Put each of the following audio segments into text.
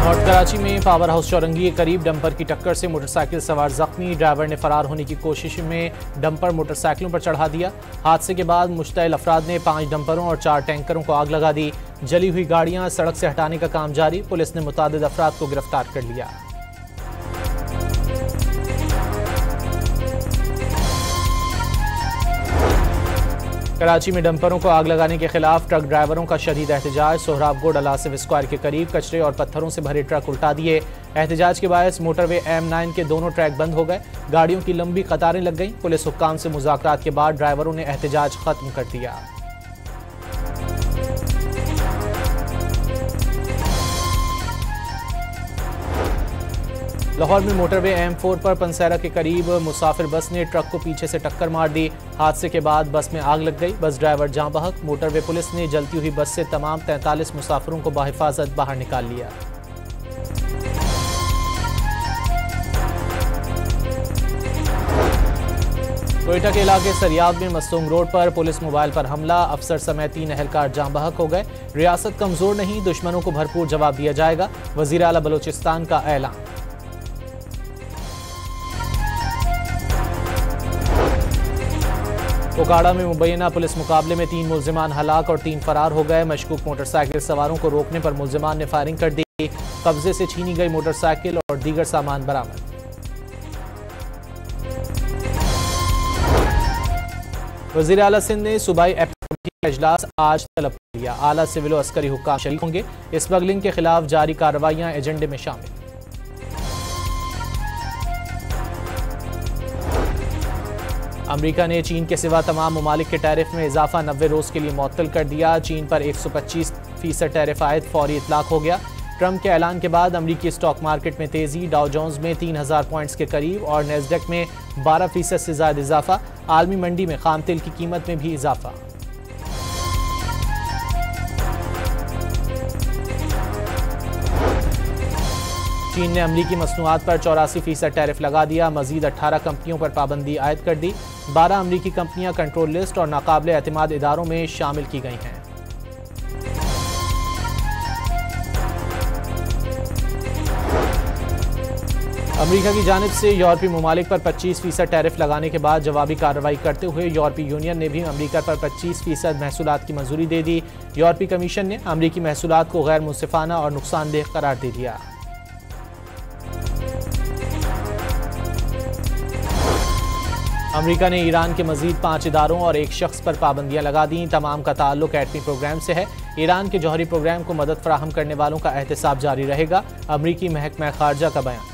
North Karachi में power house चौरंगी के करीब डंपर की टक्कर से मोटरसाइकिल सवार जख्मी। ड्राइवर ने फरार होने की कोशिश में डंपर मोटरसाइकिलों पर चढ़ा दिया। हादसे के बाद मुश्तइल अफराद ने 5 डंपरों और 4 टैंकरों को आग लगा दी। जली हुई गाड़ियां सड़क से हटाने का काम जारी। पुलिस ने मुतादिद अफराद को गिरफ्तार कर लिया। कराची में डंपरों को आग लगाने के खिलाफ ट्रक ड्राइवरों का शदीद एहतजाज। सोहराबगोड अलासिफ स्क्वायर के करीब कचरे और पत्थरों से भरे ट्रक उल्टा दिए। एहतजाज के बायस मोटरवे M9 के दोनों ट्रैक बंद हो गए। गाड़ियों की लंबी कतारें लग गईं। पुलिस हुक्काम से मुज़ाकरात के बाद ड्राइवरों ने एहतजाज खत्म कर दिया। लाहौर में मोटरवे M4 पर पंसेरा के करीब मुसाफिर बस ने ट्रक को पीछे से टक्कर मार दी। हादसे के बाद बस में आग लग गई। बस ड्राइवर जाँ बहक। मोटरवे पुलिस ने जलती हुई बस से तमाम 43 मुसाफिरों को बाहिफाजत बाहर निकाल लिया। कोयटा के इलाके सरियाब में मस्तूंग रोड पर पुलिस मोबाइल पर हमला। अफसर समेत 3 अहलकार जाँ बहक हो गए। रियासत कमजोर नहीं, दुश्मनों को भरपूर जवाब दिया जाएगा। वजीर आला बलोचिस्तान का ऐलान। कोकाड़ा में मुबैना पुलिस मुकाबले में 3 मुल्जिमान हलाक और 3 फरार हो गए। मशकूक मोटरसाइकिल सवारों को रोकने पर मुल्जिमान ने फायरिंग कर दी। कब्जे से छीनी गई मोटरसाइकिल और दीगर सामान बरामद। वजीर आला सिंध ने सूबाई कमेटी का इजलास आज तलब कर लिया। आला सिविल और अस्करी हुक्काम शरीक होंगे। स्मगलिंग के खिलाफ जारी कार्रवाइयां एजेंडे में शामिल। अमेरिका ने चीन के सिवा तमाम ममालिक के टैरिफ में इजाफा 90 रोज के लिए मुअत्तल कर दिया। चीन पर 125% टैरिफ आयद फौरी इतलाक हो गया। ट्रंप के ऐलान के बाद अमेरिकी स्टॉक मार्केट में तेजी। डाउ जोन्स में 3000 पॉइंट्स के करीब और नेस्डेक में 12% से ज्यादा इजाफा। आलमी मंडी में खाम तेल की कीमत में भी इजाफा। चीन ने अमरीकी मसनूआत पर 84% टैरिफ लगा दिया। मजीद 18 कंपनियों पर पाबंदी आयद कर दी। 12 अमरीकी कंपनियां कंट्रोल लिस्ट और नाकाबिले एतमाद इदारों में शामिल की गई हैं। अमेरिका की जानिब से यूरोपीय ममालिक पर 25% टैरिफ लगाने के बाद जवाबी कार्रवाई करते हुए यूरोपीय यूनियन ने भी अमेरिका पर 25% महसूलात की मंजूरी दे दी। यूरोपीय कमीशन ने अमेरिकी महसूलात को गैर मुंसिफाना और नुकसानदेह करार दे दिया। अमेरिका ने ईरान के मजीद 5 इदारों और 1 शख्स पर पाबंदियां लगा दी। तमाम का ताल्लुक एटमी प्रोग्राम से है। ईरान के जौहरी प्रोग्राम को मदद फराहम करने वालों का एहतसाब जारी रहेगा। अमेरिकी महकमा खारजा का बयान।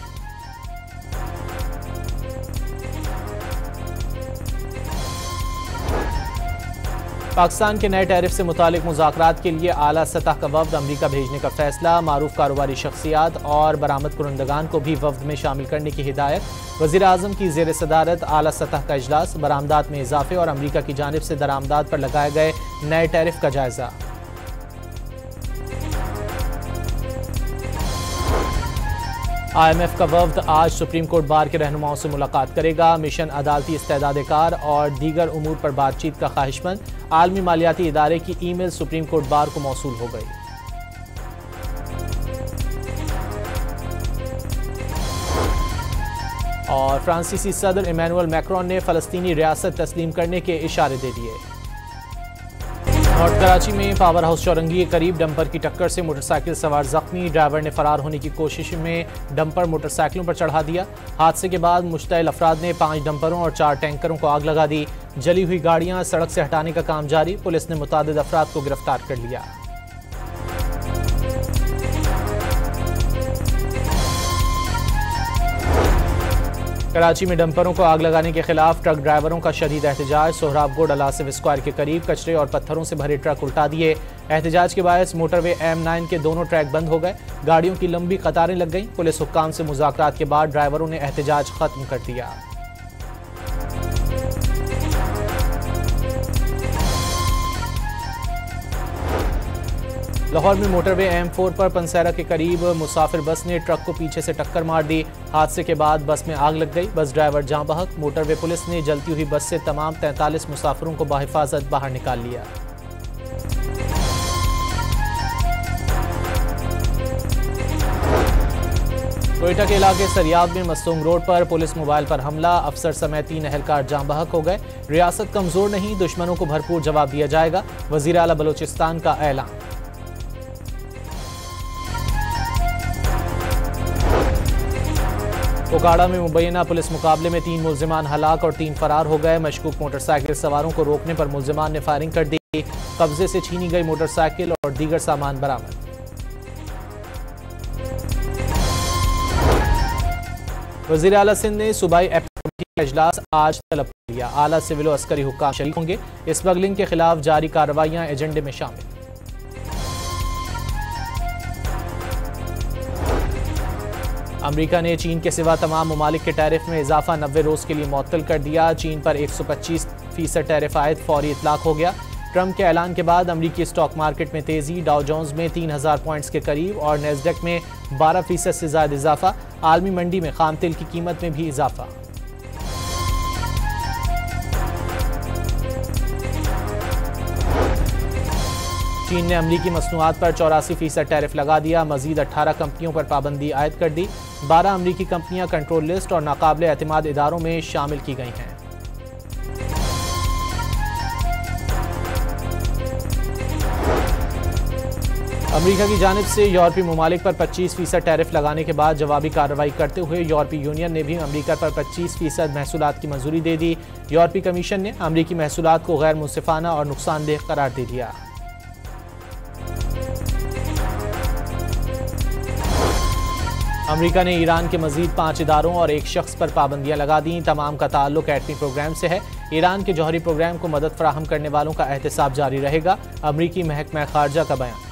पाकिस्तान के नए टैरिफ से मुतालिक मुज़ाकरात के लिए आला सतह का वफ्द अमेरिका भेजने का फैसला। मारूफ कारोबारी शख्सियात और बरामद कुरंदगान को भी वफ्द में शामिल करने की हिदायत। वज़ीर आज़म की ज़ेर सदारत आला सतह का इजलास। बरामदात में इजाफे और अमेरिका की जानिब से दरामदात पर लगाए गए नए टैरिफ का जायजा। IMF का वफ्द आज सुप्रीम कोर्ट बार के रहनुमाओं से मुलाकात करेगा। मिशन अदालती इस्तेदाद कार और दीगर उमूर पर बातचीत का ख्वाहिशमंद। आलमी मालियाती इदारे की ईमेल सुप्रीम कोर्ट बार को मौसूल हो गई। और फ्रांसीसी सदर इमैनुअल मैक्रोन ने फ़लस्तीनी रियासत तस्लीम करने के इशारे दे दिए। नॉर्थ कराची में पावर हाउस चौरंगी के करीब डंपर की टक्कर से मोटरसाइकिल सवार जख्मी। ड्राइवर ने फरार होने की कोशिश में डंपर मोटरसाइकिलों पर चढ़ा दिया। हादसे के बाद मुश्तइल अफराद ने 5 डंपरों और 4 टैंकरों को आग लगा दी। जली हुई गाड़ियां सड़क से हटाने का काम जारी। पुलिस ने मुतादिद अफराद को गिरफ्तार कर लिया। कराची में डंपरों को आग लगाने के खिलाफ ट्रक ड्राइवरों का शदीद एहतजाज। सोहराबगोड अलासिफ स्क्वायर के करीब कचरे और पत्थरों से भरे ट्रक उल्टा दिए। एहतजाज के बायस मोटरवे M9 के दोनों ट्रैक बंद हो गए। गाड़ियों की लंबी कतारें लग गईं। पुलिस हुक्काम से मुज़ाकरात के बाद ड्राइवरों ने एहतजाज खत्म कर दिया। लाहौर में मोटरवे M4 पर पंसेरा के करीब मुसाफिर बस ने ट्रक को पीछे से टक्कर मार दी। हादसे के बाद बस में आग लग गई। बस ड्राइवर जाँ बहक। मोटरवे पुलिस ने जलती हुई बस से तमाम 43 मुसाफिरों को बाहिफाजत बाहर निकाल लिया। कोयटा के इलाके सरियाब में मस्तूंग रोड पर पुलिस मोबाइल पर हमला, अफसर समेत 3 एहलकार जाम बहक हो गए। रियासत कमजोर नहीं, दुश्मनों को भरपूर जवाब दिया जाएगा, वजीर आला बलोचिस्तान का ऐलान। कोकाड़ा में मुबैना पुलिस मुकाबले में 3 मुल्जिमान हलाक और 3 फरार हो गए। मशकूक मोटरसाइकिल सवारों को रोकने पर मुल्जिमान ने फायरिंग कर दी। कब्जे से छीनी गई मोटरसाइकिल और दीगर सामान बरामद। वजीर आला सिंध ने सूबाई कमेटी का इजलास आज तलब कर लिया। आला सिविल और अस्करी हुक्काम शरीक होंगे। स्मगलिंग के खिलाफ जारी कार्रवाइयां एजेंडे में शामिल। अमेरिका ने चीन के सिवा तमाम ममालिक के टैरिफ में इजाफा 90 रोज के लिए मुअत्तल कर दिया। चीन पर 125% टैरिफ आयद फौरी इतलाक हो गया। ट्रंप के ऐलान के बाद अमेरिकी स्टॉक मार्केट में तेजी, डाउ जोन्स में 3000 पॉइंट्स के करीब और नेस्डेक में 12% से ज्यादा इजाफा। आलमी मंडी में खाम तेल की कीमत में भी इजाफा। चीन ने अमरीकी मसनूआत पर 84% टैरिफ लगा दिया। मजीद 18 कंपनियों पर पाबंदी आयद कर दी। 12 अमरीकी कंपनियां कंट्रोल लिस्ट और नाकाबिले एतमाद इदारों में शामिल की गई हैं। अमेरिका की जानिब से यूरोपीय ममालिक पर 25% टैरिफ लगाने के बाद जवाबी कार्रवाई करते हुए यूरोपीय यूनियन ने भी अमेरिका पर 25% महसूलात की मंजूरी दे दी। यूरोपीय कमीशन ने अमेरिकी महसूलात को गैर मुंसिफाना और नुकसानदेह करार दे दिया। अमेरिका ने ईरान के मजीद 5 इदारों और 1 शख्स पर पाबंदियां लगा दी। तमाम का ताल्लुक एटमी प्रोग्राम से है। ईरान के जौहरी प्रोग्राम को मदद फराहम करने वालों का एहतसाब जारी रहेगा। अमेरिकी महकमा खारजा का बयान।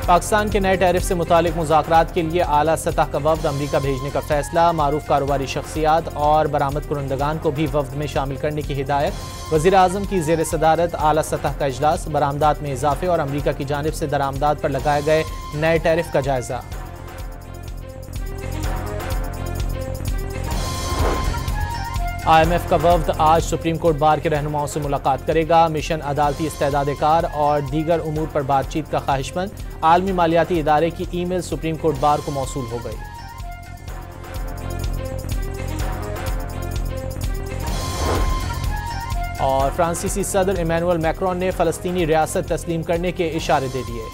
पाकिस्तान के नए टैरिफ से मुतालिक मुज़ाकरात के लिए आला सतह का वफ्द अमेरिका भेजने का फैसला। मारूफ कारोबारी शख्सियात और बरामद कुरंदगान को भी वफ्द में शामिल करने की हिदायत। वज़ीर आज़म की ज़ेर सदारत आला सतह का इजलास। बरामदात में इजाफे और अमेरिका की जानिब से दरामदात पर लगाए गए नए टैरिफ का जायजा। IMF का वफ्द आज सुप्रीम कोर्ट बार के रहनुमाओं से मुलाकात करेगा। मिशन अदालती इस्तेदाद कार और दीगर उमूर पर बातचीत का ख्वाहिशमंद। आलमी मालियाती इदारे की ईमेल सुप्रीम कोर्ट बार को मौसूल हो गई। और फ्रांसीसी सदर इमैनुअल मैक्रोन ने फ़लस्तीनी रियासत तस्लीम करने के इशारे दे दिए।